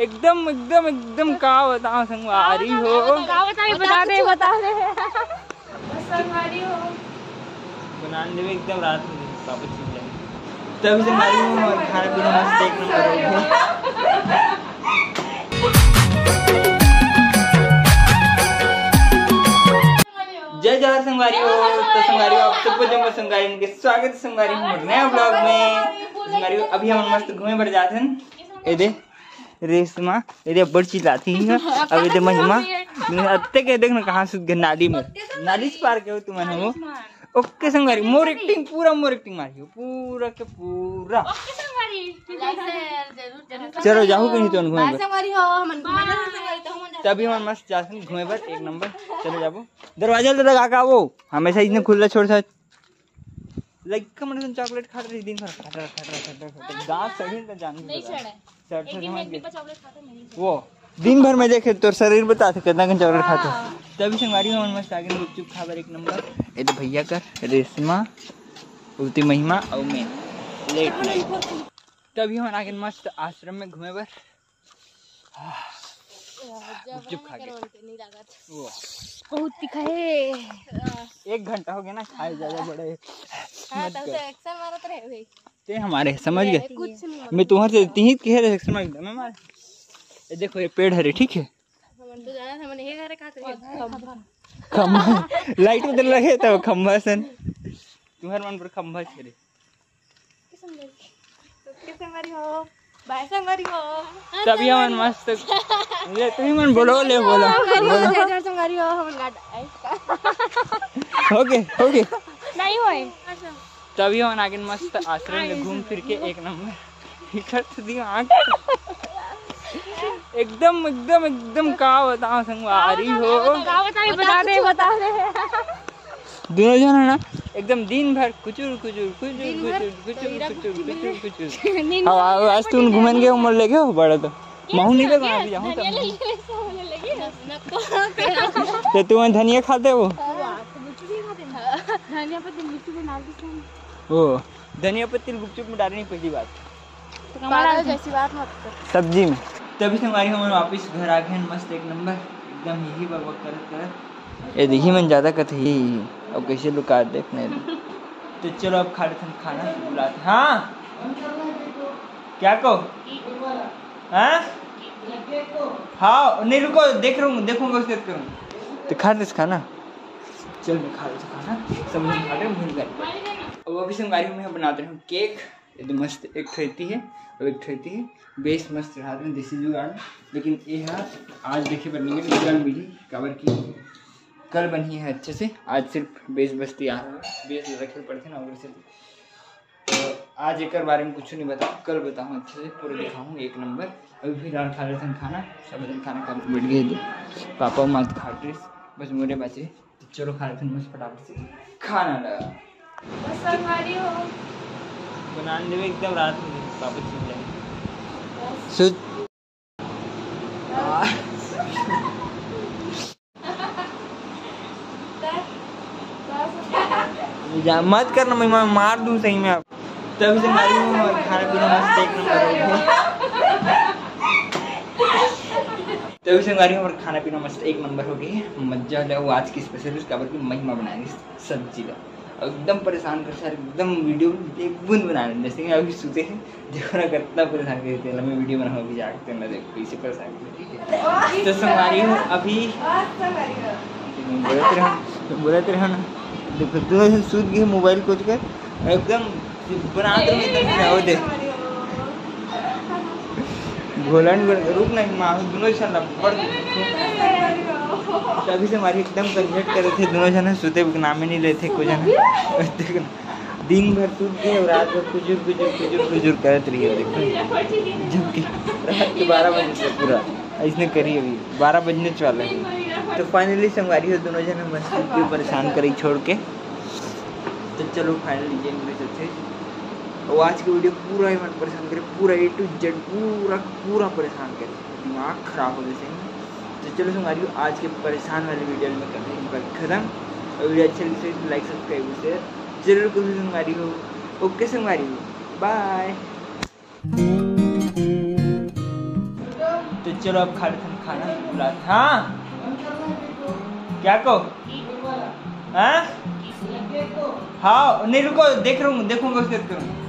एकदम एकदम एकदम का बताओ संगवारी हो, बता दे संगवारी हो बना देवे एकदम रात में वापस चल जाए तभी संगवारी हो। और खाना पीना मस्त एक नंबर हो। जय जवाहर संगवारी हो। तो संगवारी हो आप सबको जब संगवारी के स्वागत है संगवारी हो नया ब्लॉग में। संगवारी हो अभी हम मस्त घूमे पर जाते हैं। ए दे रेशमा ए दे बड़ चिल्लाती है। अब ए दे महिमा अत्ते के देखना कहां से नाली में नाली से पार के हो तुम हो। ओके संगवारी मोर एक्टिंग मारी हो पूरा के पूरा। ओके संगवारी जरूर चलो जाओ कहीं तो घूमे संगवारी हो मन संगवारी तो हम तभी हम मस्त जाते हैं घूमे पर एक नंबर। चलो जाओ दरवाजा लगा का वो हमेशा इसने खुला छोड़ सा लड़का मन चॉकलेट खा रही दिन भर खा दांत सड़ी तो जान नहीं छड़े लेकिन एक डिब्बा चॉकलेट खाता नहीं वो दिन भर में देखे तो शरीर बता थे कितना कन चॉकलेट खाते। तभी संगवारी हम मस्त आगे गुपचुप खाबर एक नंबर। ये तो भैया का रेशमा उल्टी महिमा और मैं लेट नाइट। तभी हम आगे मस्त आश्रम में घूमे पर गुपचुप खा के वो बहुत तीखा है। 1 घंटा हो गया ना खाए ज्यादा बड़े हां तब से एक्शन मारत रहे भाई ते हमारे समझ गए कुछ नहीं मैं तुम्हारे से तीन के है एक्शन मार मैं मार। ये देखो ये पेड़ हरे ठीक है हम तो जाना था मैंने ये घर खाते खम्भा लाइट उधर लगे तो खम्भा सन तुम्हारे मन पर खम्भा छेरे संगवारी हो बाय संगवारी हो। तभी हम मस्त ले तुम मन बोलो ले बोलो संगवारी हो हम गाड ओके नहीं होए। तभी हम आगे मस्त आश्रम में घूम फिर के एक नंबर इकट्ठ दिया आंख एकदम एकदम एकदम का बताओ संगवारी हो। बता दे दोनों जन है ना एकदम दिन भर कुचुर आज तुम घूमन गए उमर ले गए बड़ा तो महू नहीं लगा अभी जाऊँ तो तुम धनिया खाते हो वो धनिया पत्ती गुपचुप में डालनी पहली बात जैसी बात मत कर सब्जी में। तभी से हमारी हम वापस घर आ गए मस्त एक नंबर एकदम यही बकबक करत ये देखिए मन ज्यादा कथे ही अब कैसे लुका देखने तो चलो अब खा लेते खाना बुलाते। हाँ क्या को हाँ नहीं रुको देखूंगा उसके करूँ तो खा दे खाना। चल मैं खा लेता खाना सब लोग खा रहे भूल गए। अब अभी संगवारी में बनाते हैं केक एकदम मस्त एक ठहती है और एक ठहती है बेस मस्त रहा हैं देसी जुगाड़। लेकिन ये है आज देखिए बनने में जुगाड़ मिली काबर की कल बनी है अच्छे से आज सिर्फ बेस बस्ती आ रहा है बेस रखे पड़ते ना और से तो आज एक बारे में कुछ नहीं बताऊँ कल बताऊँ अच्छे से पूरा दिखाऊँ एक नंबर। अभी फिलहाल खा लेते हैं खाना सब दिन खाना खा बैठ गए थे पापा मस्त खा बस मेरे बचे तो चलो खा लेते हैं मस्त फटाफट से खाना लगा बना देवे एकदम रात में वापस चल जाए मत करना मैं मार दूं सही में आप। तभी से मारी हूँ खाना पीना मस्त एक नंबर तभी से मारी हूँ खाना पीना मस्त एक नंबर हो गई मजा लो। आज की स्पेशल काबर की महिमा बनाएंगे सब्जी का एकदम परेशान कर सर एकदम वीडियो एक बूंद बनाने जैसे अभी सोते हैं देखो ना कितना परेशान करते हैं मैं वीडियो बनाऊँ अभी जागते ना देखो इसे परेशान ठीक है। तो संगवारी हूँ अभी बोलते रहो ना देखो दोनों सूद गए मोबाइल को कर एकदम बना दो दे घोलन रुक नहीं माँ दोनों जन पड़ तभी से हमारी एकदम कंजेक्ट कर रहे थे दोनों जन सोते नाम ही नहीं लेते कुछ जन दिन भर सूत गए और रात भर कुजुर करते रहिए देखो जबकि रात के 12 बजे से पूरा इसने करी अभी 12 बजने वाला है। तो फाइनली संगवारी हो दोनों जन मस्त क्यों परेशान करी छोड़ के तो चलो फाइनली ये मेरे सबसे और आज की वीडियो पूरा ही मन परेशान करे पूरा A to Z पूरा परेशान करे दिमाग खराब हो जैसे। तो चलो संगवारी आज के परेशान वाली वीडियो में करते हैं खत्म और वीडियो अच्छी लगी तो लाइक सब्सक्राइब शेयर जरूर करो संगवारी हो। ओके संगवारी हो बाय। तो चलो अब खा लेते हैं खाना बुलाते। हाँ क्या कहो? हाँ हाँ नहीं रुको, देखूंगा उसके बाद करूँगा।